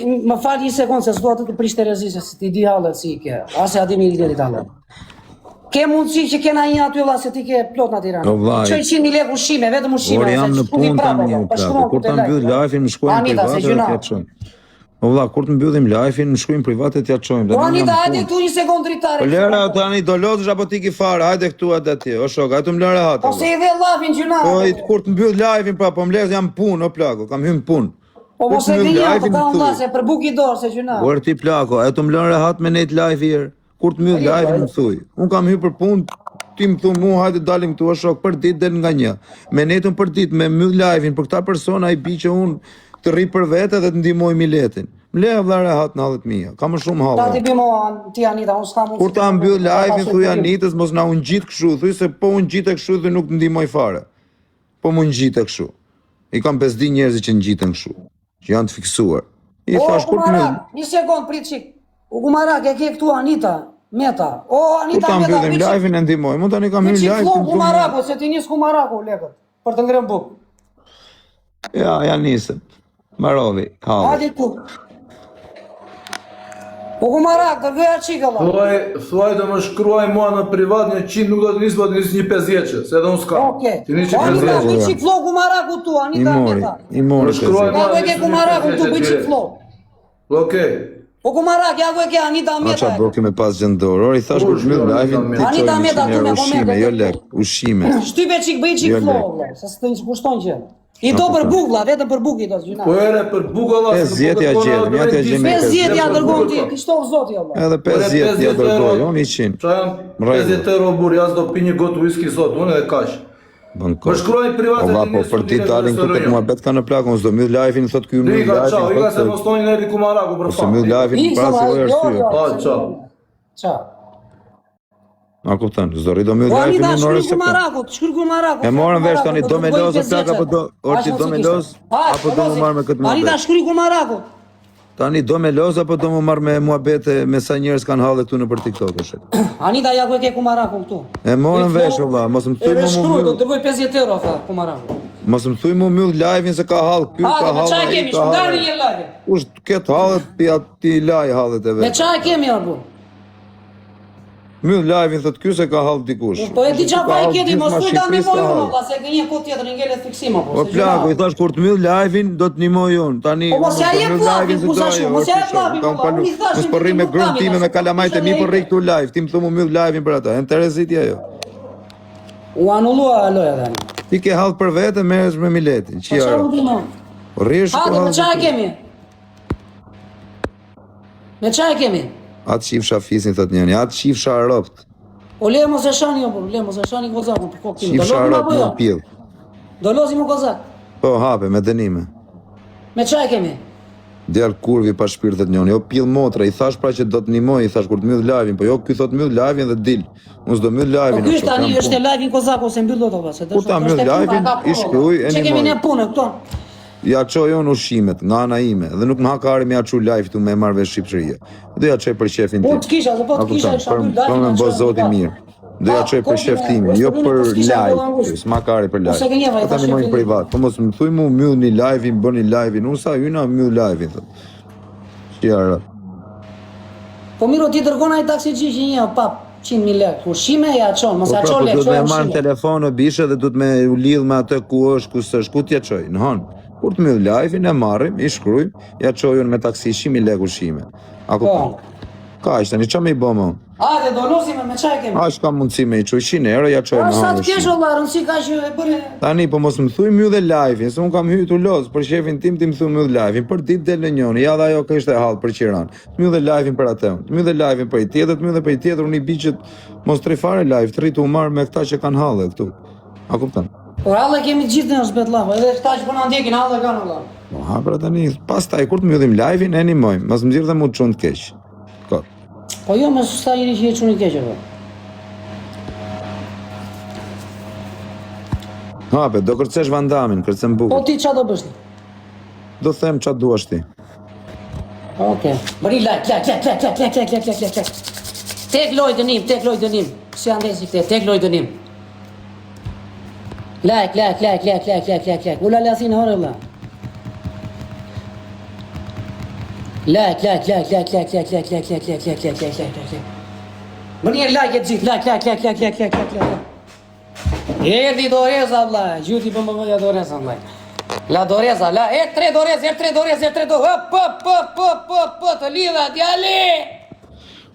më fal një sekondë se s'dua të prish Terezisë se ti di hallet si ke. Ase a di milionit hallet. Ke mundësi që kena një aty valla se ti ke plot në Tiranë. Çoj 100.000 lekë ushqime, vetëm ushqime. Por jam në punë tani. Kur ta mbyll live-in më shkruajnë private t'ja çojmë. O vlla, kur të mbyllim live-in më shkruajnë private t'ja çojmë. Po Anita, hajde këtu një sekondë dritare. Po lëra tani do lodhesh apo ti ki fare, hajde këtu atë atje. O shok, hajde më lëre hatë. Po se i dhe llafin gjuna. Po kur të mbyll live-in pra po më lez jam punë o plako, kam hyrë punë. Po mos e gënja, po ka vllase për buk i dorë se gjuna. Por ti plako, e të më lëre hatë me net live hier. Kur të mbyll live-in më thuj. Un kam hyrë për punë. Ti më thunë mua hajde dalim këtu o shok për ditë del nga një. Me netën për ditë me mbyll live-in për këta persona i bi që unë të rri për vete dhe të ndihmoj miletin. Më le vëlla rehat në 10.000. Ka më shumë hallë. Ta ti bimo ti Anita, unë s'kam. Kur ta mbyll live-in thuj Anitës mos na ungjit kështu, thuj se po ungjite kështu dhe nuk të ndihmoj fare. Po më ungjite kështu. I kam pesdi njerëz që ngjiten kështu, që janë të fiksuar. I thash kur të një sekond prit çik. U Gumarak e ke këtu Anita. Meta. O Anita Meta. Kur ta mbyllim live-in e ndihmoj. Mund tani kam hyrë live. Po Gumaraku, se ti nis Gumaraku lekët për të ngrënë buk. Ja nisëm. Marovi, halli. Hajde tu. O Gumarak, dërgoja çika valla. Thuaj të më shkruaj mua në privat një 100 nuk do të nis, po të nis një 50, se edhe unë s'kam. Okej. Ti nis një 50. Anita, bëj çik flow Gumaraku tu, Anita Meta. I mori. Shkruaj Ja ku e ke Gumaraku tu, bëj çik flow. Okej. O Gumarak, ja ku e ke Anita Meta. Aça broki me pas gjendor. I thash kur mbyll live-in ti Anita Meta tu me ushqime, jo lek, ushqime. Shtype çik, bëj çik flow valla, se s'të kushton gjë. I do për buk valla, vetëm për buk i do gjuna. Po ere për buk valla. 50 ja gjetëm, ja të gjemi. 50 ja dërgon ti, ti shtov zoti valla. Edhe 50 ja dërgoj, unë 100. Qa jam 50 euro burr, jas do pi një gotë whisky sot, unë edhe kaq. Më shkruaj private ti. Po për ti dalin këtu tek muhabet kanë në plakon, s'do mbyll live-in, thotë ky mbyll live-in. Ciao, i ka se mos toni në Kumaraku për fat. Se mbyll live-in para se vjen arsye. Po, ciao. Ciao. A kupton, s'do rri do mbyll live-in në orën se. Shkruaj Kumaraku. E morën vesh tani do me lozë plak apo do orti do me lozë apo do më marr me këtë muhabet. Anita shkruaj Kumaraku. Tani do me lozë apo do më marr me muhabete me sa njerëz kanë hallë këtu nëpër TikTok është. Anita ja ku e ke Kumaraku këtu. E morën vesh valla, mos më thuj më. Do të dërgoj 50 euro tha Kumaraku. Mos më thuj më mbyll live-in se ka hall, ky ka hall. Me çfarë kemi? Shkundari një live. Kush ket hallet pi aty laj hallet e vet. Me çfarë kemi orbu? Mbyll live-in thot ky se ka hall dikush. Po e di çfarë i keti, mos thuj tani më unë, valla, se gënje kohë tjetër ngjelet fiksim apo. Po plaku, i thash kur të mbyll live-in do të ndihmoj unë. Tani mos ja jep live-in kusht, mos ja jep live-in. Mos po rri me grën time me kalamajt e mi po rri këtu live. Ti më thua më mbyll live-in për ata. Interesiti ajo. U anullua aloja tani. Ti ke hall për vete, merresh me miletin. Çfarë? Po rrish për hall. Me çfarë kemi? Me çfarë kemi? Atë shifsha fisin thot njëri, atë shifsha ropt. O le mos e shani apo, le mos e shani gozakun për kokë tim. Shifsha ropt në pill. Do lozi më gozak. Po hape me dënime. Me çfarë kemi? Djalë kurvi pa shpirtet njëri, jo pill motra, i thash pra që do të ndihmoj, i thash kur të mbyll live-in, po jo ky thot mbyll live-in dhe dil. Unë s'do mbyll live-in. Po ky tani është live-in kozaku se mbyll dot ose do. Kur ta mbyll live-in, i shkruaj e ndihmoj. Çe kemi ne punë këtu? Ja çoj unë ushqimet nga ana ime dhe nuk më hakari me ja çu live tu me marr vesh Shqipëria. Do ja çoj për shefin tim. Po të kisha, po të kisha shambyll live. Po më bëj zoti mirë. Do ja çoj për shef tim, jo për live. S'ma kari për live. Po tani më privat. Po mos më thuj më mbyllni live-in, bëni live-in. Unë sa hyna mbyll live-in thot. Çfarë? Po miro ti dërgon ai taksiçi që një pap 100.000 lekë. Ushqime ja çon, mos ja çon lekë. Do të më marr telefon o bishë dhe do të më u lidh me atë ku është, ku s'është, ku t'ja çoj. Në hon. Kur të mbyll live-in e marrim, i shkruajm, ja çojun me taksi 100.000 lekë ushqime. A kupton? Kaq tani ç'a më i bëmë? Hajde do lozim me çfarë kemi? As ka mundësi me i çoj 100 euro, ja çoj më. Sa të kesh valla, rëndsi ka që e bëre. Tani po mos më thuj mbyll live-in, se un kam hyrë tu loz për shefin tim, ti më thuj mbyll live-in, për ditë del në njëri, ja dhe ajo ka ishte hall për Qiran. Mbyll live-in për atë. Mbyll live-in për i tjetër, mbyll për i tjetër, unë i bi që mos trifare live, të rritu marr me këta që kanë halle këtu. A kupton? Por halle kemi gjithë në zbet llava, edhe këta që po na ndjekin halle kanë valla. Po ha pra tani, pastaj kur të mbyllim live-in e animojmë, mos më nxirr dhe mu të çon të keq. Po jo, me susta njëri që e çuni keq apo. Hape, do kërcesh Vandamin, kërcem bukur. Po ti ç'a do bësh? Do them ç'a duash ti. Okej. Bëri like. Tek loj dënim. Si andesi këte, tek loj dënim. Like. Ula lasin hore valla. Like. Më njerë like e të gjithë, like. Erdi Doreza, vlla, gjuti për më vëja Doreza, vlla. La Doreza, la, tre Dorez, hop, të lidha, djali!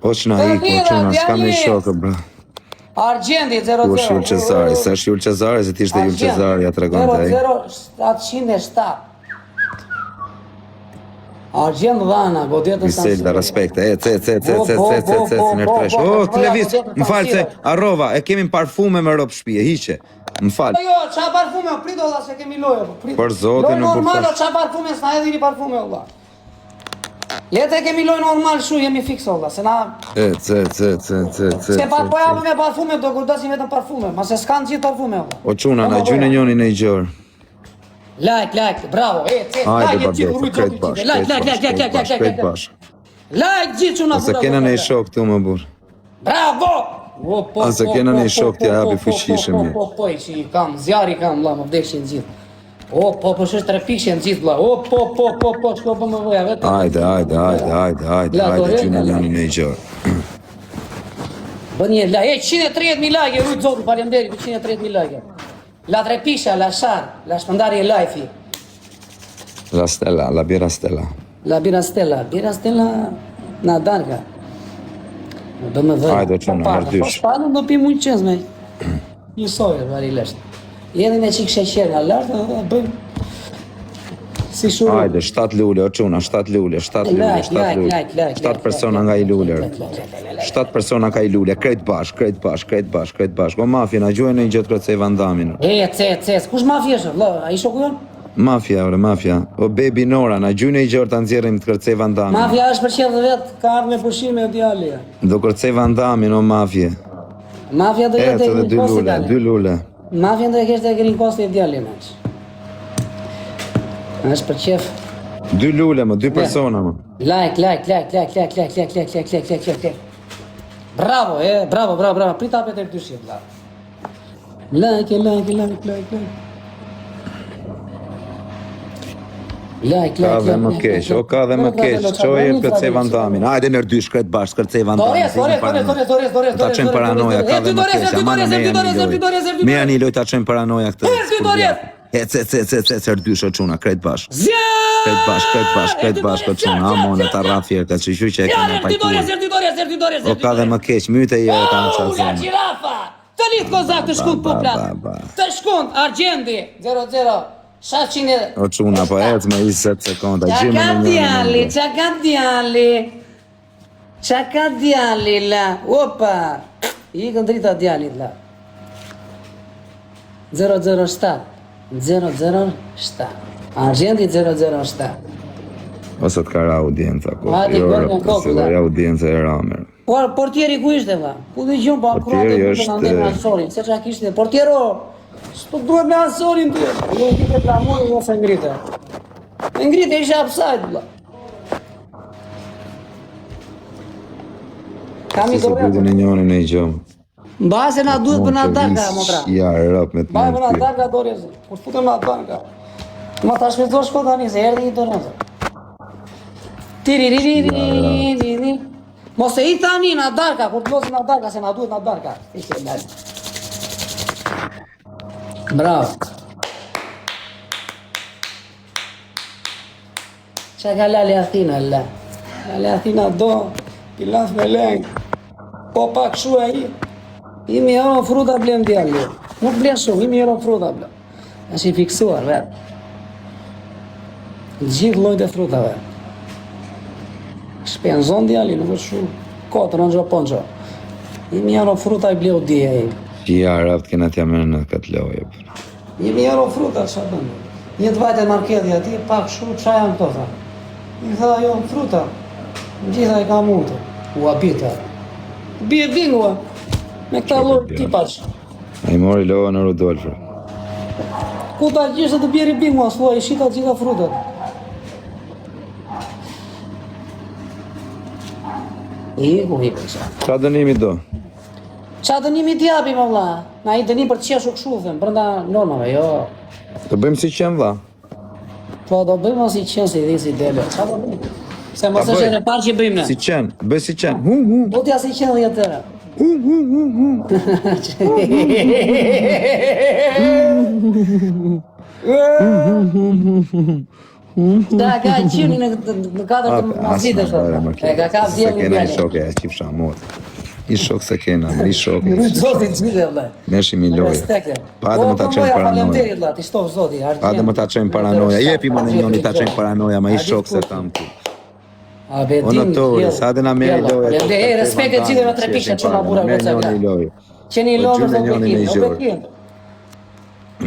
Oqna Oqna, s'ka me shokë, bra. Argjendi, 0-0. Ku është Jul Qezari, se është Jul Qezari, se t'ishte Jul Qezari, ja të regon të 0-0-707. Argjend dhana, godet në Visel, da respekte, nërtresh. Të levis, më falë se arrova, e kemi parfume me ropë shpije, hiqe, më falë. Jo, qa parfume, prido dha se kemi lojë. Për zotin, lojë normal, qa parfume, s'na edhe një parfume, Allah. Lete kemi lojë normal, shu, jemi fikso, Allah, se na... Se po javë me parfume, do kurdasim vetëm parfume, ma se s'kanë gjithë parfume, Allah. O quna, na gjyne njoni në i gjërë. Like, bravo, Hajde, babjetë, krejt bash. Like, gjithë quna Ase kena në i shok të më burë. Bravo! Ase kena në i shok të jabi fuqishëm një. Po, që kam, zjari kam, la, më vdekshin gjithë. Po, shështë trepikshin gjithë, la, po, shko për më voja, vetë. Hajde, gjyne njoni në i gjërë. Bënje, la, 130.000 like, rujtë zotë, falemderi, 130.000 like. La trepisha, la shar, la shpëndarje lajfi. La Stella, la Bira Stella. La Bira Stella, na darga. Do më dhejë. Hajde, qënë, mërdysh. Po shpadën do pi mujtë qëzme. Një sojë, vari leshtë. Jeni me qikë sheqerë nga lartë, bëjmë. Si shuru. Hajde, 7 lule, o quna, 7 lule. 7 persona nga i luler. 7 persona ka i lule, krejt bash. O mafja, na gjuhe në i gjëtë kërcej Vandamin. Kush mafja është? A i shoku jonë? Mafja. O baby Nora, na gjuhe në i gjërë të nxjerrim të kërcej Vandamin. Mafja është për qedhë vetë, ka ardhë me pushime e djali. Do kërcej Vandamin, o mafje. Mafja do jetë e grin kosti djali. 2 lule. Mafja do jetë e grin kosti e djali, meq. është për qef. 2 lule, 2 persona, më. Like. Bravo. Prita për të rëtyshjet, la. Like. Ka dhe më keq, qoj e kërcej Vandamin. Hajde nërdysh, kërcej bash, kërcej Vandamin. Dores. Ta qenë paranoja, ka dhe më keq. Me janë i loj ta qenë paranoja këtë. Se rdysh o quna, krejt bash. Krejt bash, o quna, amone, ta rafje, ka që që e kena pajtuar. O ka dhe më keq, myte i e ta në qatë zemë. Të litë kozak të shkund poplat. Të shkund, Argjendi, 0-0. 700... O quna, po ec me 20 sekonda. Qaka djali, la. Opa. I kën drita djalit, la. 007. Argjendi 007. Ose të kara audienca, se dhe audienca e ramer. Portieri ku ishte, va? Ku dhe gjumë, pa portieri është... Se qa kishte, portiero, s'po duhet me ansorin të jetë. Jo kite plamoni, jo se ngrite. Ngrite ishe upside, vla. Si se pridin e njoni në i gjumë. Mbaj se na duhet për na darka, motra. Ja, rap me të mbaj për na darka, Dorez. Kur t'futem na darka. Ma ta shpezdo shko tani, se erdi një Dorez. Tiririririririri. Mos e i tani na darka, kur t'losi na darka, se na duhet na darka. Ishte e bravo. Qa ka Lali Athina, la. Lali Athina do, pilaf me leng. Po pak shu e i. Imi euro fruta blem djalli. Nuk blen shumë, imi euro fruta blem. Është i fiksuar, vetë. Gjithë llojt e frutave. Shpenzon djalli, nuk është shumë. Kotër, në ponxo. Imi euro fruta i bleu dje e i. Ja, raft kena t'ja mene në këtë loje. Imi euro fruta, që bëndë. Një të vajtë e marketi ati, pak shumë, qa janë këto, tha. I tha, jo, fruta. Gjitha i ka mundë. U abita. Bje bingua. Me këta lojë tipash. A i mori loja në Rudolfër. Ku ta gjishtë të bjeri bingua, s'loj, i shita gjitha frutat. Ku i përsa. Qa dënimi do? Qa dënimi t'japi, më vla. Na i dënim për qeshu këshufën, brënda normave, jo. Të bëjmë si qenë, vla? Po, do bëjmë si qenë, si dhe si dele. Qa do bëjmë? Se mos është e parë që bëjmë ne. Si qenë, bëj si qenë. Hu. Po t'ja si qenë dhe tëra. Hu. Da ka qenë në 4 mazite shumë. E ka vjen në bjale. Shoke, e qifsha mot. I shok se kena, i shok. Zotin qmite vëllë. Meshi mi lojë. Pa dhe më ta qenë paranoja. Ti shtof zoti. Pa dhe më ta qenë paranoja. Jepi më në njoni ta qenë paranoja, ma i shok se tam tu. O në tore, sa dhe na meri lojë. Respekte gjithë në 3 pikë që ma bura vëca ka. Qeni lojë dhe obekim.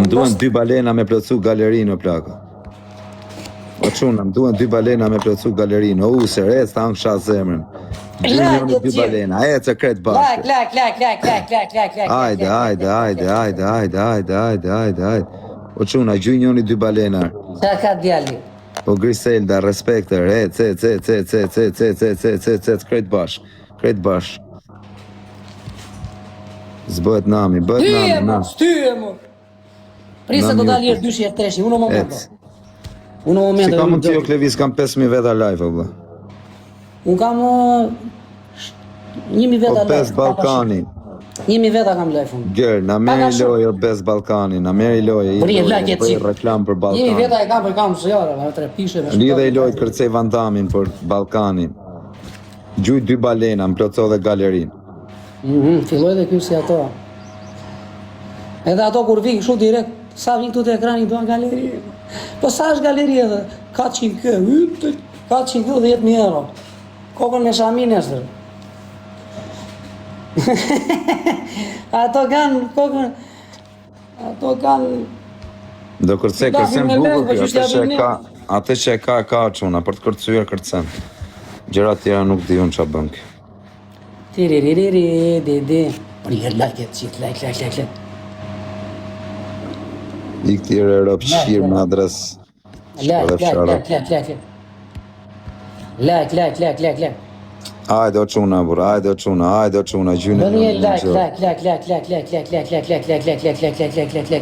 Më duhen 2 balena me plëcu galerinë o plaka. O quna, më duhen 2 balena me plëcu galerinë. O se rec ta angsha zemrën. Gjunioni 2 balena, e që kretë bashkë. Lak. Ajde. O quna, gjunioni 2 balena. Qa ka djali? O Griselda, respekte, kretë bashkë. Zbëhet nami, Styje mu. Prisa do dalë jeshtë dyshi e treshi, unë moment. Si ka mund t'jo Klevis, kam 5.000 veta live, o bla. Unë kam 1.000 veta live. 5 Balkani. 1.000 veta kam live unë. Gjerë, na meri lojë o 5 Balkani, na meri lojë, i bëj reklam për Balkani. 1.000 veta e kam për kam shëjara, me 3 pishe. Lidhe i lojë kërcej Van Damin për Balkanin. Gjuj 2 balena, më plotso dhe galerin. Filloj dhe kjo si ato. Edhe ato kur vikë shu direkt, sa vinë këtu të ekrani duan galeri. Po sa është galeri edhe? 400 kë, 400 kë 10.000 euro. Kokën me shamin e sërë. Ato kanë kokën... Ato kanë... Do kërcej kërcen bukur kjo, atë që e ka quna, për të kërcujer kërcen. Gjërat tjera nuk di unë qa bënk. Tiriririri, di. Për një like e qitë, like. I këtire Europë shqirë në adres Like. Ajde o quna, bur, ajde o quna, gjyne Bëni like.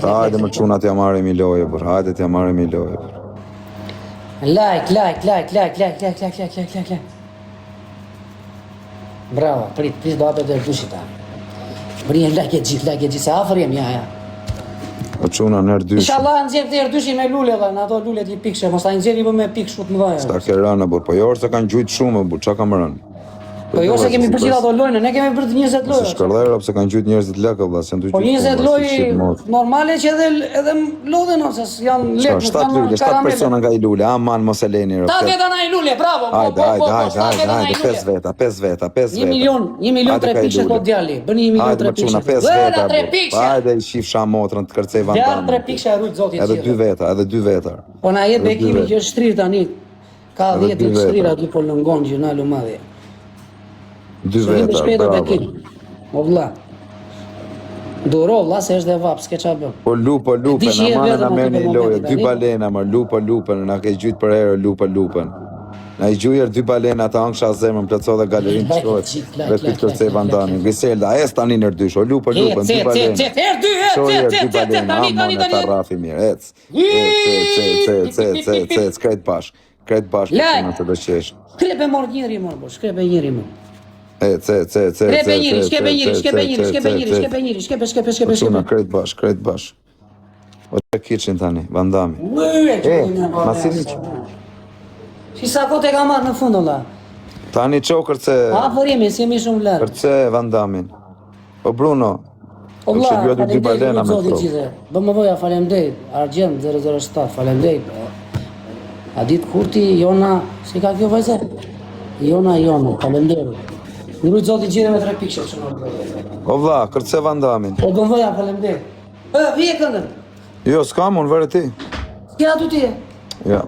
Ajde më quna t'ja marim i loje, bur, ajde t'ja marim i loje, bur. Like. Bravo, prit do apet e dushit ta. Bëni like e gjithë, se afer jem, ja. O quna nërë dyshi. Inshallah nxjerr të erdyshi me lule dhe në ato lule t'i pikëshe, mos ta nxjerri më me pikë shumë të mëdha. Sta ke rënë, bur, po jo se kanë gjujtë shumë, bur, qa kam rënë? Po jo se kemi përgjith ato lojnë, ne kemi bërë 20 lojë. Se shkërdhera, pëse kanë gjujtë njerëzit lekë, vla, se në Po 20 lojë normale që edhe lodhen, ose janë lekë. 7 persona nga i lule, aman mos e leni. Ta veta na i lule, bravo. Ajde, 5 veta. 1 milion 3 pikë të djali, bëni 1 milion 3 pikë. 5 veta, ajde i shifsha motrën të kërcej Van Damme. Djarë 3 pikë e rujtë zotit qire. Edhe 2 veta. Po na jetë bekimi që është shtrirë tani, ka 10 të shtrirë aty po lëngon që na lumadhe. 2 veta, bravo. O vla. Duro, vla, se është dhe vapë, s'ke qa bëm. Po lupen, na merë një loje, 2 balena, ma lupen, na ke gjujtë për herë, lupen. Na i gjujer 2 balena, ta angsha zemën, plëco dhe galerin të shkojt, dhe këtë kërcej Van Damme. Griselda, es tani nërdysh, o lupen, 2 balena. Shojer 2 balena, amon e ta rafi mirë, ec, krejt bashk, përshina të dëqesh. Shkrepe mor njëri mor, shkrepe njëri mor. Shkepe njëri. Quna, krejt bash. O të kitchen tani, Van Damme. Ma si një që. Si sa kote ka marrë në fund, ola? Tani qo kërce... A, për jemi, si jemi shumë lërë. Kërce Van Damme. O Bruno. O vla, falemdejt, bë më voja falemdejt, Argjem 007, falemdejt. A ditë kurti, Jona, si ka kjo vajze? Jona, falemdejt. Në rujtë zotin gjire me 3 pikëshe që në rujtë. O vla, kërce Van Damme. O do më voja falemdejt. Vije këndën. Jo, s'kam, unë vërë ti. S'kja tu ti e? Ja.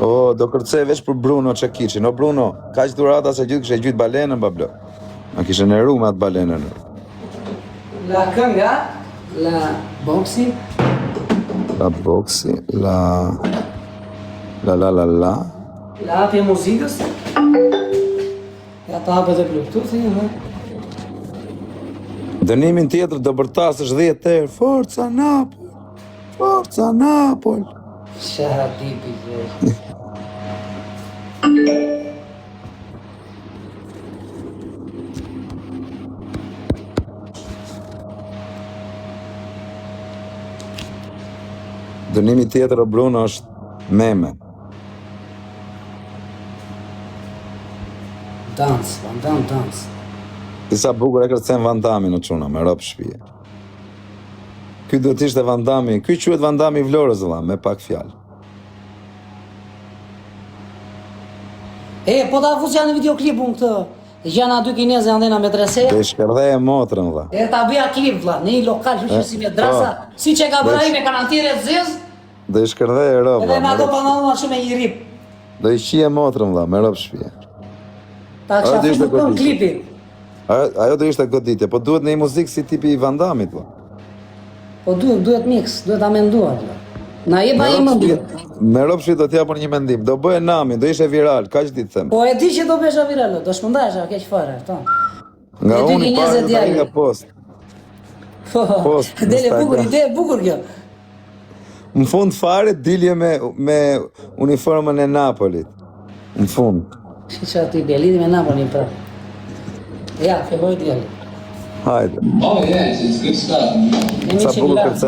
O, do kërcej veç për Bruno që kishin. O, Bruno, ka që durata se gjithë kështë e gjithë balenën, bablo. Ma kishe në ru me atë balenën. La kënga, la boksi. La apje muzikës. Ja ta apje dhe Bluetooth, Dënimin tjetër do bërtas është 10 herë. Forca Napoli. Shaha tipi që... Dënimi tjetër o Bruno është meme. Dans, dans. Disa bukur e kërcen Van Damme në çuna, me rob shpije. Ky do t'ishte Van Damme, ky quhet Van Damme i Vlorës vëlla, me pak fjalë. Po ta fus janë në videoklipun këtë. Janë aty kinezë janë në medrese. Dhe shkërdhej e motrën vëlla. Ta bëja klip vëlla, në një lokal që si me drasa, si që ka bëra me kanantire të zez. Dhe shkërdhej e rob. Edhe me ato panallona që me i rip. Do i qije motrën vëlla, me rob shpije. Ta kisha filmu për klipi. Ajo do ishte goditje, po duhet në një muzikë si tipi i Van Dammit vëlla. Po duhet mix, duhet ta menduar vëlla. Na jep ai mendim. Me rob shpije do t'japun një mendim, do bëhe nami, do ishe viral, kaq ditë them. Po e di që do besha viral, do shpëndajsha keq fare, këto. Nga unë i parë në nga post. Po, dele bukur, ide e bukur kjo. Në fund fare dilje me uniformën e Napolit. Në fund. Që ati bjelidi me Napolin pra. Ja, filloj djeli. Hajde. Oh yes, it's good stuff. Sa bukur kërcen.